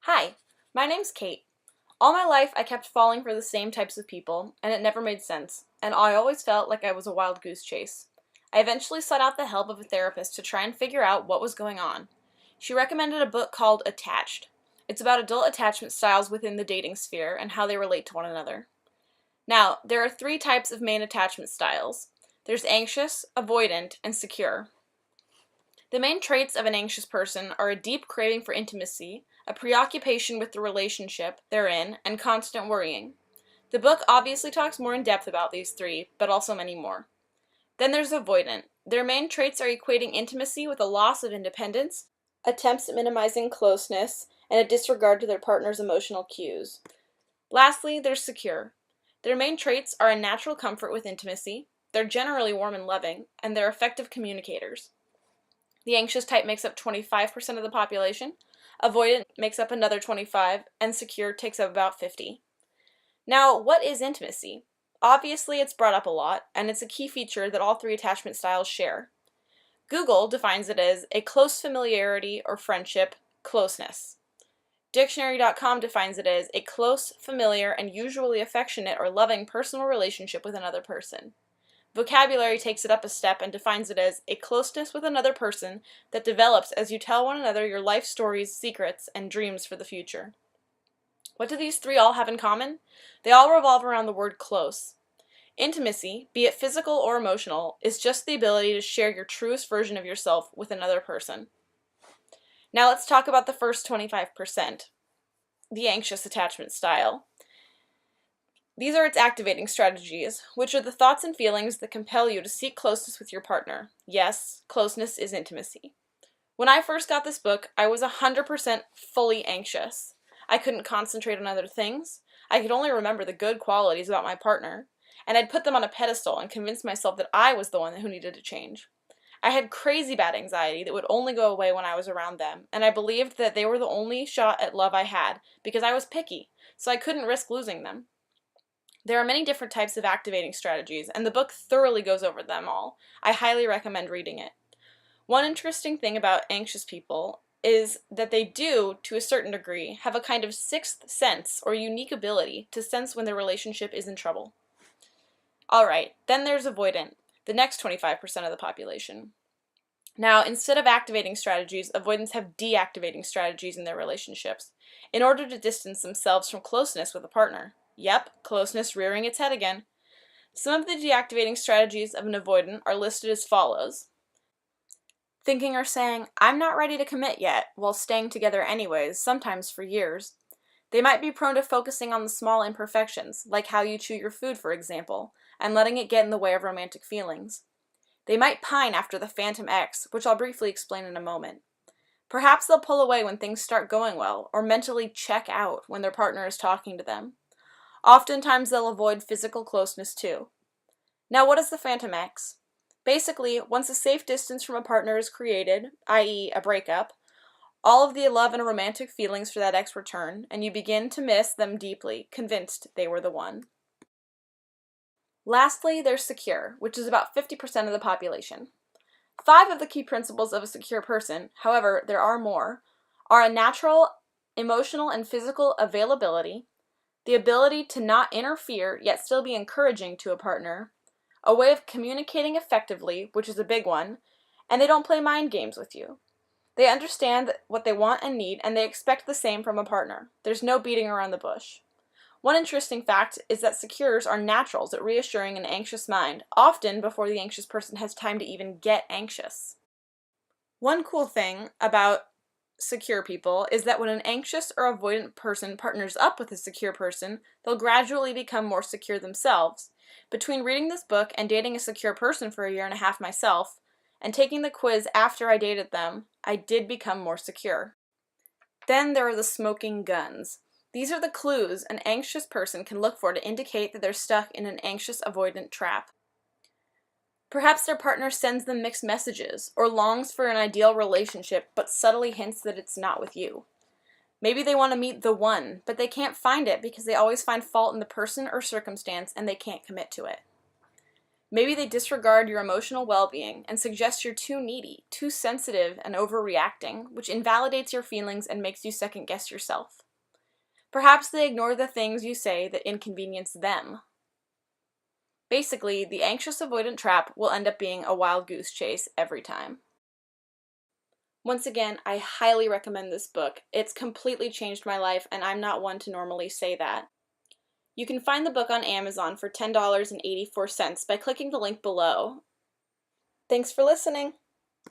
Hi, my name's Kate. All my life I kept falling for the same types of people, and it never made sense, and I always felt like I was a wild goose chase. I eventually sought out the help of a therapist to try and figure out what was going on. She recommended a book called Attached. It's about adult attachment styles within the dating sphere and how they relate to one another. Now, there are three types of main attachment styles. There's anxious, avoidant, and secure. The main traits of an anxious person are a deep craving for intimacy, a preoccupation with the relationship they're in, and constant worrying. The book obviously talks more in depth about these three, but also many more. Then there's avoidant. Their main traits are equating intimacy with a loss of independence, attempts at minimizing closeness, and a disregard to their partner's emotional cues. Lastly, there's secure. Their main traits are a natural comfort with intimacy, they're generally warm and loving, and they're effective communicators. The anxious type makes up 25% of the population, avoidant makes up another 25, and secure takes up about 50. Now, what is intimacy? Obviously, it's brought up a lot, and it's a key feature that all three attachment styles share. Google defines it as a close familiarity or friendship, closeness. Dictionary.com defines it as a close, familiar, and usually affectionate or loving personal relationship with another person. Vocabulary takes it up a step and defines it as a closeness with another person that develops as you tell one another your life stories, secrets, and dreams for the future. What do these three all have in common? They all revolve around the word close. Intimacy, be it physical or emotional, is just the ability to share your truest version of yourself with another person. Now let's talk about the first 25%, the anxious attachment style. These are its activating strategies, which are the thoughts and feelings that compel you to seek closeness with your partner. Yes, closeness is intimacy. When I first got this book, I was 100% fully anxious. I couldn't concentrate on other things. I could only remember the good qualities about my partner, and I'd put them on a pedestal and convince myself that I was the one who needed to change. I had crazy bad anxiety that would only go away when I was around them, and I believed that they were the only shot at love I had because I was picky, so I couldn't risk losing them. There are many different types of activating strategies, and the book thoroughly goes over them all. I highly recommend reading it. One interesting thing about anxious people is that they do, to a certain degree, have a kind of sixth sense or unique ability to sense when their relationship is in trouble. Alright, then there's avoidant, the next 25% of the population. Now, instead of activating strategies, avoidants have deactivating strategies in their relationships, in order to distance themselves from closeness with a partner. Yep, closeness rearing its head again. Some of the deactivating strategies of an avoidant are listed as follows. Thinking or saying, I'm not ready to commit yet, while staying together anyways, sometimes for years. They might be prone to focusing on the small imperfections, like how you chew your food, for example, and letting it get in the way of romantic feelings. They might pine after the phantom ex, which I'll briefly explain in a moment. Perhaps they'll pull away when things start going well, or mentally check out when their partner is talking to them. Oftentimes they'll avoid physical closeness too. Now, what is the phantom ex? Basically, once a safe distance from a partner is created, i.e. a breakup, all of the love and romantic feelings for that ex return, and you begin to miss them deeply, convinced they were the one. Lastly, there's secure, which is about 50% of the population. 5 of the key principles of a secure person, however, there are more, are a natural, emotional, and physical availability, the ability to not interfere yet still be encouraging to a partner, a way of communicating effectively, which is a big one, and they don't play mind games with you. They understand what they want and need, and they expect the same from a partner. There's no beating around the bush. One interesting fact is that secures are naturals at reassuring an anxious mind, often before the anxious person has time to even get anxious. One cool thing about secure people is that when an anxious or avoidant person partners up with a secure person, they'll gradually become more secure themselves. Between reading this book and dating a secure person for a year and a half myself, and taking the quiz after I dated them, I did become more secure. Then there are the smoking guns. These are the clues an anxious person can look for to indicate that they're stuck in an anxious avoidant trap. Perhaps their partner sends them mixed messages, or longs for an ideal relationship but subtly hints that it's not with you. Maybe they want to meet the one, but they can't find it because they always find fault in the person or circumstance and they can't commit to it. Maybe they disregard your emotional well-being and suggest you're too needy, too sensitive, and overreacting, which invalidates your feelings and makes you second-guess yourself. Perhaps they ignore the things you say that inconvenience them. Basically, the anxious avoidant trap will end up being a wild goose chase every time. Once again, I highly recommend this book. It's completely changed my life, and I'm not one to normally say that. You can find the book on Amazon for $10.84 by clicking the link below. Thanks for listening!